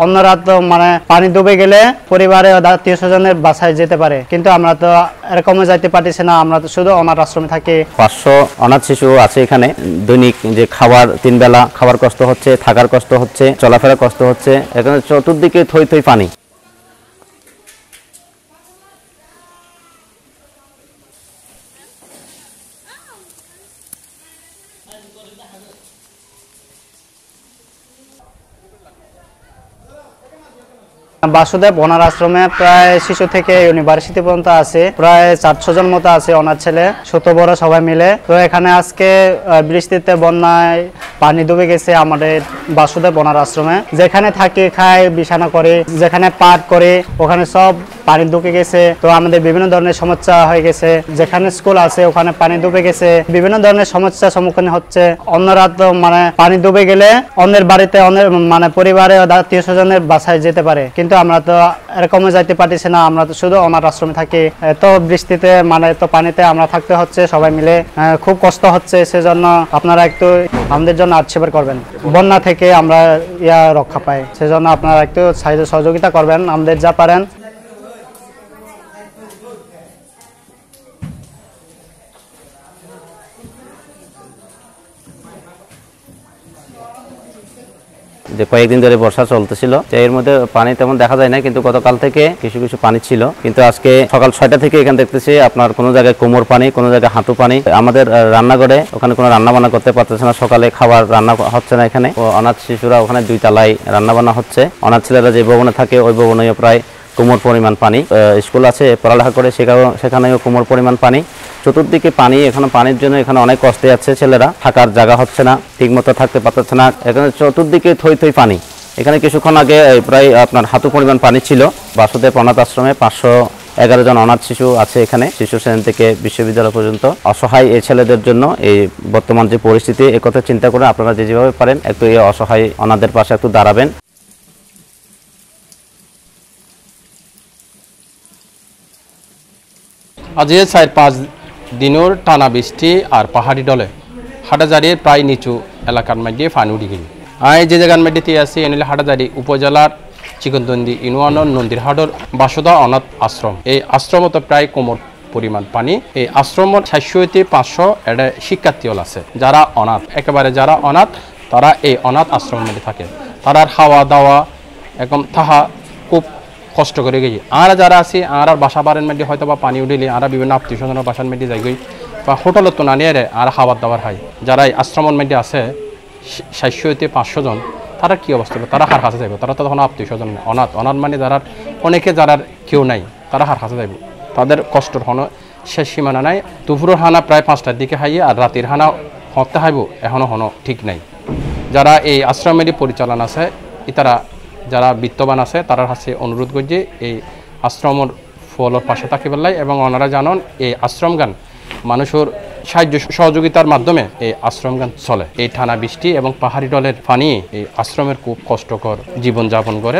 অন্যরা তো মানে পানি ডুবে গেলে পরিবারে আত্মীয় স্বজনের বাসায় যেতে পারে, কিন্তু আমরা তো এরকম যাইতে পারতেছি না। আমরা তো শুধু অনাথ আশ্রমে থাকি। 500 অনাথ শিশু আছে এখানে। দৈনিক যে খাবার 3 বেলা খাবার কষ্ট হচ্ছে, থাকার কষ্ট হচ্ছে, চলাফেরা কষ্ট হচ্ছে। এখানে চতুর্দিকে থই থই পানি। বাসুদেব অনাথ আশ্রমে প্রায় শিশু থেকে ইউনিভার্সিটি পর্যন্ত আছে, প্রায় 400 জন মতো আছে অনাথ ছেলে, ছোট বড় সবাই মিলে। তো এখানে আজকে বৃষ্টিতে বন্যায় পানি ডুবে গেছে আমাদের বাসুদেব অনাথ আশ্রমে। যেখানে থাকি খাই বিছানা করে, যেখানে পাঠ করে ওখানে সব পানি ঢুকে গেছে। তো আমাদের বিভিন্ন ধরনের সমস্যা হয়ে গেছে। যেখানে স্কুল আছে ওখানে পানি ডুবে গেছে, বিভিন্ন ধরনের সমস্যার সম্মুখীন হচ্ছে। অন্যরা তো মানে পানি ডুবে গেলে অন্যের বাড়িতে অন্যের মানে পরিবারে আত্মীয় স্বজনের বাসায় যেতে পারে, কিন্তু আমরা তো এরকম যাইতে পারতেছি না। আমরা তো শুধু অনাথ আশ্রমে থাকি। এত বৃষ্টিতে মানে এত পানিতে আমরা থাকতে হচ্ছে সবাই মিলে, খুব কষ্ট হচ্ছে। সেজন্য আপনারা একটু আমাদের জন্য আক্ষেপ করবেন, বন্যা থেকে আমরা রক্ষা পাই। সেজন্য আপনারা একটু সাহায্য সহযোগিতা করবেন আমাদের যা পারেন। যে কয়েকদিন ধরে বর্ষা চলতেছিল, এর মধ্যে পানি তেমন দেখা যায় না, কিন্তু গতকাল থেকে কিছু কিছু পানি ছিল। কিন্তু আজকে সকাল 6টা থেকে এখানে দেখতেছি আপনার কোনো জায়গায় কোমর পানি, কোনো জায়গায় হাঁটু পানি। আমাদের রান্নাঘরে ওখানে কোনো রান্না বান্না করতে পারতেছে না, সকালে খাবার রান্না হচ্ছে না এখানে। অনাথ শিশুরা ওখানে 2 তলায় রান্না বান্না হচ্ছে। অনাথ ছেলেরা যে ভবনে থাকে ওই ভবনেও প্রায় কোমর পরিমাণ পানি। স্কুল আছে পড়ালেখা করে, সেখানেও কোমর পরিমাণ পানি। চতুর্দিকে পানি। এখানে পানির জন্য এখানে অনেক কষ্টে আছে ছেলেরা, থাকার জায়গা হচ্ছে না, ঠিক মতো থাকতে পারতেছে না। এখানে চতুর্দিকে থই থই পানি। এখানে কিছুক্ষণ আগে প্রায় আপনার হাঁটু পরিমাণ পানি ছিল। বাসুদেব অনাথ আশ্রমে 511 জন অনাথ শিশু আছে এখানে, শিশু শ্রেণী থেকে বিশ্ববিদ্যালয় পর্যন্ত। অসহায় এই ছেলেদের জন্য এই বর্তমান যে পরিস্থিতি, একথা চিন্তা করে আপনারা যেভাবে পারেন একটু এই অসহায় অনাথদের পাশে একটু দাঁড়াবেন। আজ 4-5 দিনের টানা বৃষ্টি আর পাহাড়ি ডলে হাটাজারির প্রায় নিচু এলাকার মধ্যে পানি উঠে গেছে। যে জায়গার মধ্যে আছি এ নিলে হাটাজারি উপজেলার চিকনদন্দি ইউনিয়নের নন্দীরহাটর বাসুদা অনাথ আশ্রম। এই আশ্রমত প্রায় কোমর পরিমাণ পানি। এই আশ্রমত 400-500 এটা শিক্ষার্থী আছে যারা অনাথ, একেবারে যারা অনাথ তারা এই অনাথ আশ্রমের মধ্যে থাকে। তারা খাওয়া দাওয়া একদম তাহা খুব কষ্ট করে গেছি। আর যারা আছি আর বাসা বাড়ির মধ্যে হয়তো বা পানি উঠিলে আর বিভিন্ন আত্মীয় স্বজনের বাসার মধ্যে যাই গই বা হোটেলত তো না নিয়ে আর খাবার দাবার হয়। যারা এই আশ্রমের মধ্যে আছে 400-500 জন, তারা কী অবস্থা হবে? তারা হার কাছে যাইব? তারা তো তখন আত্মীয় স্বজন অনাথ। অনাথ মানে যারা অনেকে যারা কেউ নাই, তারা হার কাছে যাইব? তাদের কষ্টর কোনো শেষ সীমানা নাই। দুপুরের হানা প্রায় 5টার দিকে হাইয়ে আর রাতের হানা হতে হাইব এখনও হনো ঠিক নাই। যারা এই আশ্রমেরই পরিচালনা আছে, তারা যারা বিত্তবান আছে তার কাছে অনুরোধ করছে এই আশ্রমের ফলের পাশে থাকি পেলাই, এবং ওনারা জানান এই আশ্রম গান মানুষের সাহায্য সহযোগিতার মাধ্যমে এই আশ্রম গান চলে। এই টানা বৃষ্টি এবং পাহাড়ি ডলের পানি এই আশ্রমের খুব কষ্টকর জীবনযাপন করে।